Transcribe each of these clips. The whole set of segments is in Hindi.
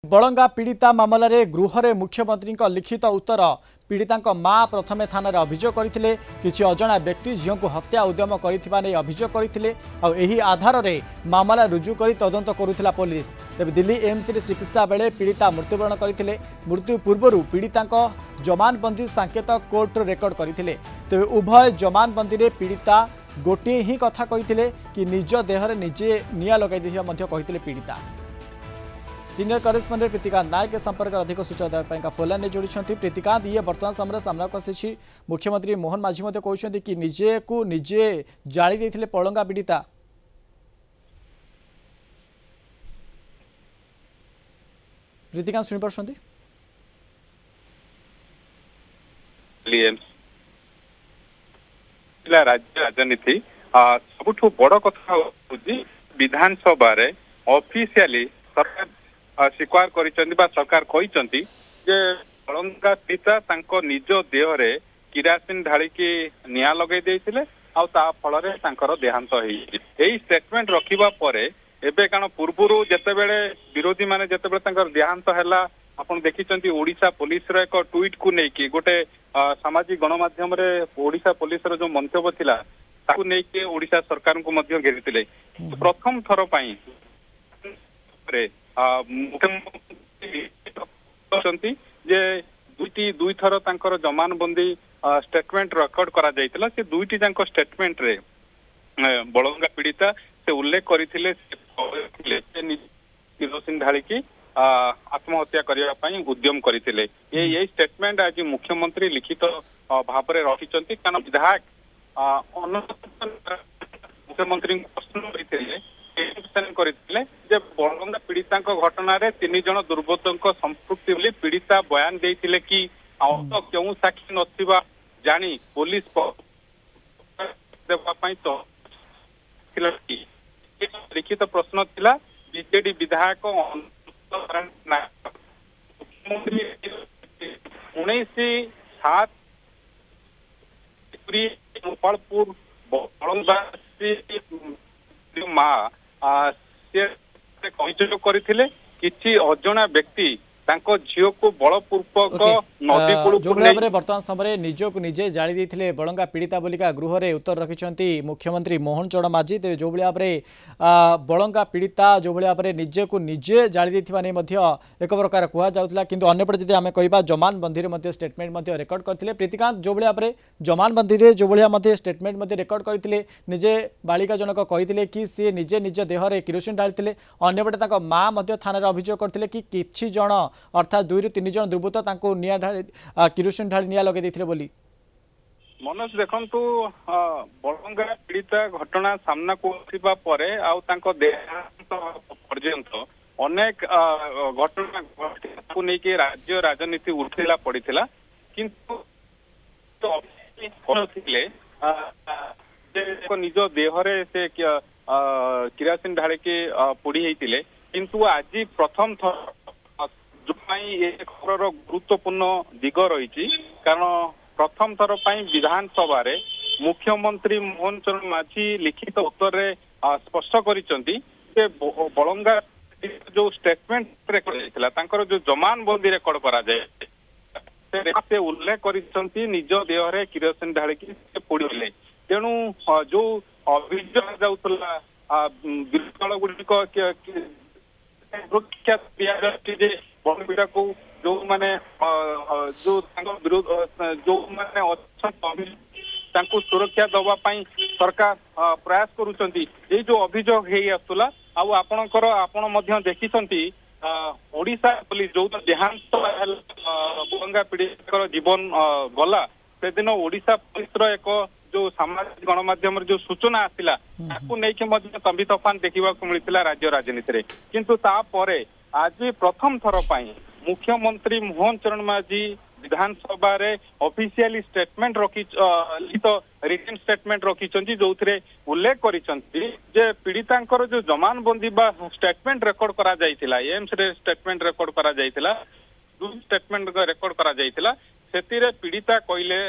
बलंगा पीड़िता मामलें गृह मुख्यमंत्री लिखित उत्तर पीड़िता माँ प्रथमे थाना अभियोग करते किसी अजना व्यक्ति झील को हत्या उद्यम कर अभियोग करते आधार में मामला रुजु कर तदंत करुला पुलिस। तेज दिल्ली एम्स रे चिकित्सा बेले पीड़िता मृत्युवरण करते। मृत्यु पूर्व पीड़िता जमानबंदी संकेत कोर्ट रेकर्ड करते। तेज उभय जमानबंदी में पीड़िता गोटे ही कथा कहते कि निज देहरे निजे निआ लगे कहते पीड़िता। सीनियर करेस्पॉन्डेंट प्रीतिकांत नायक के संपर्क में अधिक सूचना देवाई फोन में जोड़ी प्रीतिकांत ये बर्तमान समय सामना आसी मुख्यमंत्री मोहन माझी कहते कि निजे को निजे जाली देते बलंगा पीड़िता। प्रीतिकांत शुणी पार्टी राज्य राजनीति सबुठ बड़ कथा विधानसभा ऑफिशियली सरकार स्वीकार सरकार कहते बलंगा पीड़िता निज देहरे किरासिन ढालिकी निआ लगे देते फल देहांत यही स्टेटमेंट रखा एबे कारण पूर्व जितेबले विरोधी माने जितेबले देहांत है आपन देखिचंती ओडिशा पुलिस रो एक ट्वीट को लेकिन गोटे सामाजिक गणमाध्यम ओडिशा पुलिस रो जो मंतव्य थिला ताकू लेकिन ओडिशा सरकार को मध्य घेरिथिले। प्रथम थर पई मुख्यमंत्री जे दुई थर तांकर जमानबंदी स्टेटमेंट रेकॉर्ड करा जायतिला से दुईटी जांको स्टेटमेंट रे बलंगा पीड़िता से उल्लेख करथिले किरोसिन ढालिकी आत्महत्या करने उद्यम करते। ये स्टेटमेंट आज मुख्यमंत्री लिखित भाव में रखिंट कारण विधायक मुख्यमंत्री प्रश्न करते बलंगा पीड़िता घटन तीन जन दुर्बृत्तों संपृक्ति बोली पीड़िता बयान देते कि क्यों साक्षी नथिबा जानी पुलिस लिखित प्रश्न थिला बीजेडी विधायक मुख्यमंत्री 19/7 गोपालपुर बलंगासी माँ से करथिले किछि अजଣା व्यक्ति झील को बलपूर्वक नदी जो भाव बर्तमान समय निज को निजे जाली देते बलंगा पीड़िता बोलिका गृह रे उत्तर रखिंट मुख्यमंत्री मोहन चरण माझी। तेज जो भाव में बलंगा पीड़िता जो भाव में निजे को निजे जाली देथिबा नै एक प्रकार कहुला किंतु अन्यपटे जदि आम कह जमानबंदी में स्टेटमेंट रेकर्ड करते प्रीतिकांत जो भाव में जमानबंदी में जो भाव स्टेटमेंट रेकर्ड करते निजे बालिका जनक कहते कि सी निजे निज देहरे किरोसिन ढाली अंपटे माँ थाना अभियोग करते कि किछि जण अर्थात 2 ରୁ 3 जन दुर्बृत्त किरोसिन ढाली निआ लगे देथिले बोली। मनोज देखंतु बलंगा पीड़िता घटना सामना को आसिबा परे आउ तांको देहांत पर्यंत अनेक घटना को लेके राज्य राजनीति उठिला पड़िथिला किंतु तो थिले निज देहरे से किरासिन ढालिकी पोड़ी हेतिले किंतु आज प्रथम थर खबर गुरुत्वपूर्ण दिग रही कारण प्रथम थर विधानसभा मुख्यमंत्री मोहन चरण माझी लिखित उत्तर रे स्पष्ट करिसेंती बलंगा जो स्टेटमेंट रेकर्ड जो जमानबंदी रेकर्ड करा जाए से उल्लेख करिसेंती निज देहरे किरोसिन ढालिकी पोड़िले तेणु जो अभियोग जाउतला विरोधी दल गुड़िक सुरक्षा दि बलपीड़ा को जो माने जो विरोध जो माने सुरक्षा दवाई सरकार प्रयास करुचंती ये जो अभियोग है आसुला आपण देखिसंती ओडिशा पुलिस जो देहांत बलंगा पीड़िता जीवन गला से दिन ओडिशा पुलिस एक जो सामाजिक गणमाध्यम जो सूचना आसिला ताकू नहीं तंबी तोफान देखा मिलता राज्य राजनीति रे किंतु तापरे आज प्रथम थर मुख्यमंत्री मोहन चरण माझी विधानसभा रे ऑफिशियली स्टेटमेंट लिखित रिटन स्टेटमेंट रखिंट जो उल्लेख कर पीड़िता जो जमानबंदी बा स्टेटमेंट रेकर्ड करा जायतिला एम्स रे स्टेटमेंट रेकर्ड करा जायतिला स्टेटमेंट रेकर्ड करा जायतिला सेतिरे पीड़िता कहले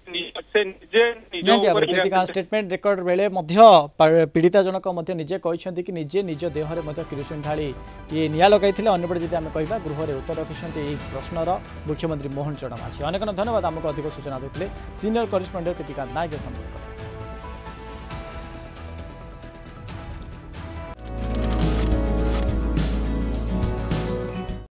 से निजे प्रीतिका स्टेटमेंट रेकर्ड बेले पीड़िता जनक निजे कहते कि निजे निज देहरे किरोसिन ढाली ये निया लगे अंपटे जब आम कह गृह में उत्तर रखिंट प्रश्नर मुख्यमंत्री मोहन चरण माझी अनेक धन्यवाद आमको अधिक सूचना देते सीनियर करेस्पॉन्डेंट प्रीतिका नायक संपर्क।